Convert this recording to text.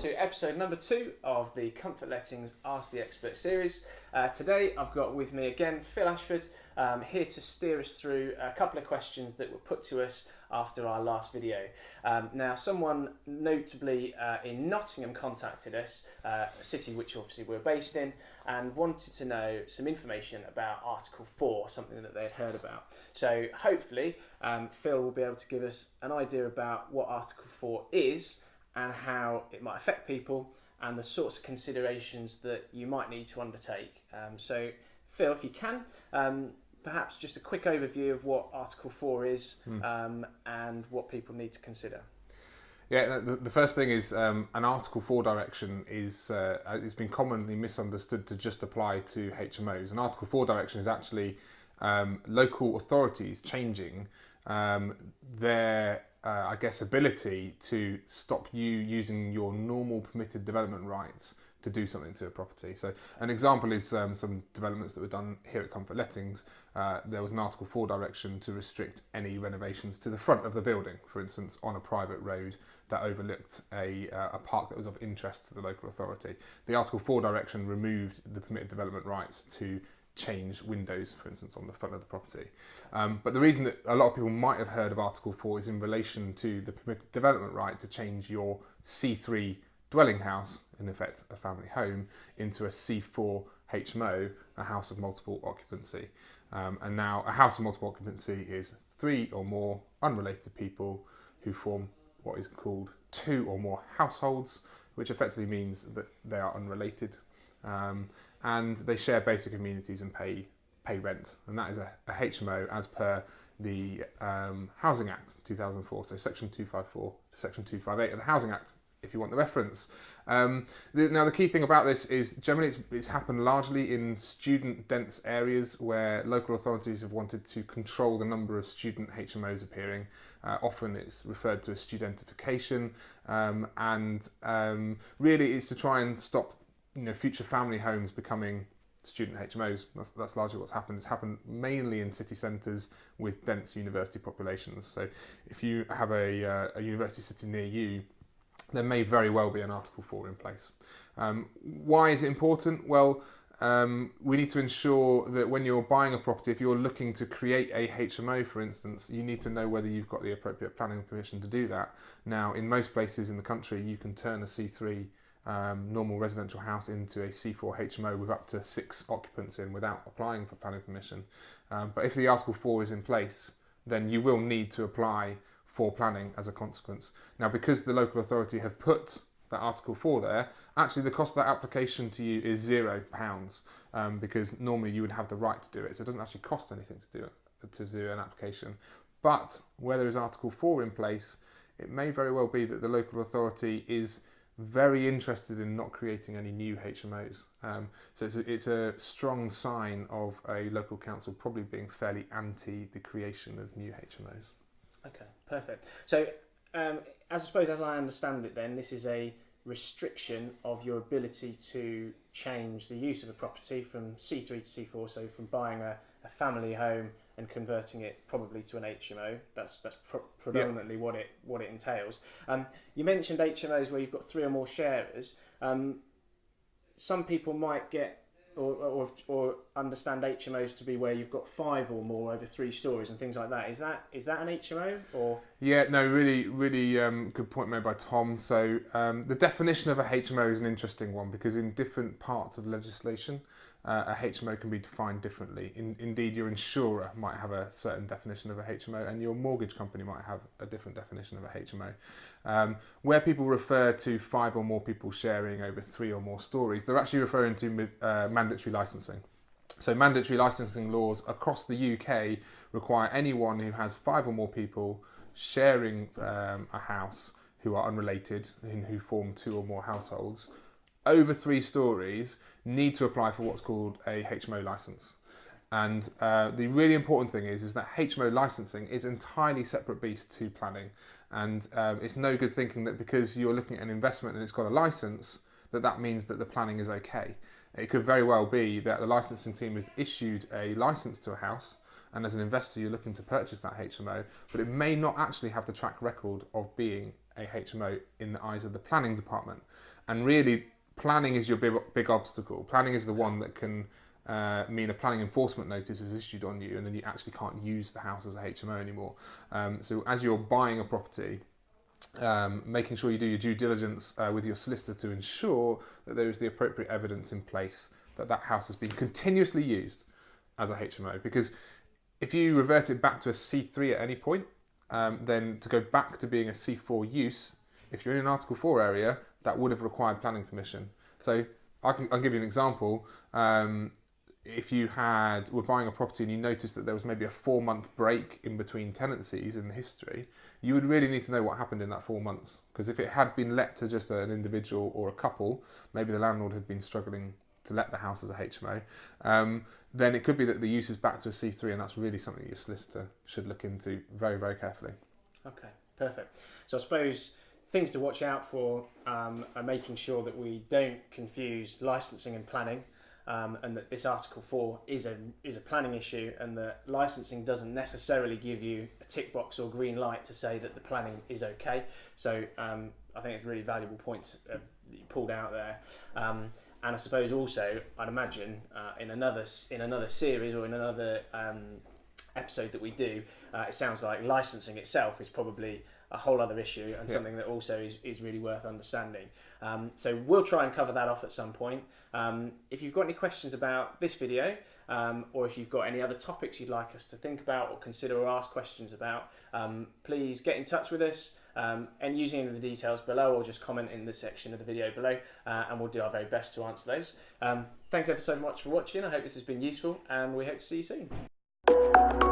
to episode number 2 of the Comfort Lettings Ask the Expert series. Today I've got with me again Phil Ashford, here to steer us through a couple of questions that were put to us after our last video. Now, someone notably in Nottingham contacted us, a city which obviously we're based in, and wanted to know some information about Article 4, something that they'd heard about. So hopefully Phil will be able to give us an idea about what Article 4 is and how it might affect people and the sorts of considerations that you might need to undertake. So Phil, if you can, perhaps just a quick overview of what Article 4 is and what people need to consider. Yeah, the first thing is an Article 4 direction is it's been commonly misunderstood to just apply to HMOs. An Article 4 direction is actually local authorities changing their ability to stop you using your normal permitted development rights to do something to a property. So an example is some developments that were done here at Comfort Lettings. There was an Article 4 direction to restrict any renovations to the front of the building, for instance, on a private road that overlooked a park that was of interest to the local authority. The Article 4 direction removed the permitted development rights to change windows, for instance, on the front of the property. But the reason that a lot of people might have heard of Article 4 is in relation to the permitted development right to change your C3 dwelling house, in effect a family home, into a C4 HMO, a house of multiple occupancy. And now a house of multiple occupancy is 3 or more unrelated people who form what is called 2 or more households, which effectively means that they are unrelated. And they share basic amenities and pay rent, and that is a HMO as per the Housing Act 2004, so Section 254 to Section 258 of the Housing Act, if you want the reference. Now the key thing about this is generally it's happened largely in student-dense areas where local authorities have wanted to control the number of student HMOs appearing. Often it's referred to as studentification, and really it's to try and stop future family homes becoming student HMOs. That's largely what's happened. It's happened mainly in city centres with dense university populations. So if you have a university city near you, there may very well be an Article 4 in place. Why is it important? Well, we need to ensure that when you're buying a property, if you're looking to create a HMO, for instance, you need to know whether you've got the appropriate planning permission to do that. Now, in most places in the country, you can turn a C3 normal residential house into a C4 HMO with up to 6 occupants in without applying for planning permission. But if the Article 4 is in place, then you will need to apply for planning as a consequence. Now, because the local authority have put that Article 4 there, actually the cost of that application to you is £0, because normally you would have the right to do it. So it doesn't actually cost anything to do an application. But where there is Article 4 in place, it may very well be that the local authority is very interested in not creating any new HMOs. So it's a strong sign of a local council probably being fairly anti the creation of new HMOs. Okay, perfect. So as I understand it then, this is a restriction of your ability to change the use of a property from C3 to C4, so from buying a family home and converting it probably to an HMO. That's predominantly what it entails. You mentioned HMOs where you've got 3 or more sharers. Some people might get or understand HMOs to be where you've got 5 or more over 3 stories and things like that. Is that an HMO or? Yeah, no, really good point made by Tom. So the definition of a HMO is an interesting one because in different parts of legislation, a HMO can be defined differently. Indeed, your insurer might have a certain definition of a HMO and your mortgage company might have a different definition of a HMO. Where people refer to 5 or more people sharing over 3 or more stories, they're actually referring to mandatory licensing. So mandatory licensing laws across the UK require anyone who has 5 or more people sharing a house who are unrelated and who form 2 or more households over 3 stories need to apply for what's called a HMO licence. And the really important thing is that HMO licensing is an entirely separate beast to planning. And it's no good thinking that because you're looking at an investment and it's got a licence, that means that the planning is okay. It could very well be that the licensing team has issued a licence to a house, and as an investor you're looking to purchase that HMO, but it may not actually have the track record of being a HMO in the eyes of the planning department. And really, planning is your big obstacle. Planning is the one that can mean a planning enforcement notice is issued on you, and then you actually can't use the house as a HMO anymore. So as you're buying a property, making sure you do your due diligence with your solicitor to ensure that there is the appropriate evidence in place that that house has been continuously used as a HMO. Because if you revert it back to a C3 at any point, then to go back to being a C4 use, if you're in an Article 4 area, that would have required planning permission. So I'll give you an example. If you were buying a property and you noticed that there was maybe a 4-month break in between tenancies in the history, you would really need to know what happened in that 4 months. Because if it had been let to just an individual or a couple, maybe the landlord had been struggling to let the house as a HMO, then it could be that the use is back to a C3, and that's really something your solicitor should look into very, very carefully. Okay, perfect. So I suppose things to watch out for are making sure that we don't confuse licensing and planning, and that this Article 4 is a planning issue, and that licensing doesn't necessarily give you a tick box or green light to say that the planning is okay. So I think it's a really valuable point that you pulled out there. And I suppose also, I'd imagine in another series or in another episode that we do, it sounds like licensing itself is probably a whole other issue, and something that also is really worth understanding. So we'll try and cover that off at some point. If you've got any questions about this video, or if you've got any other topics you'd like us to think about or consider or ask questions about, please get in touch with us, and using any of the details below, or just comment in the section of the video below, and we'll do our very best to answer those. Thanks ever so much for watching. I hope this has been useful, and we hope to see you soon.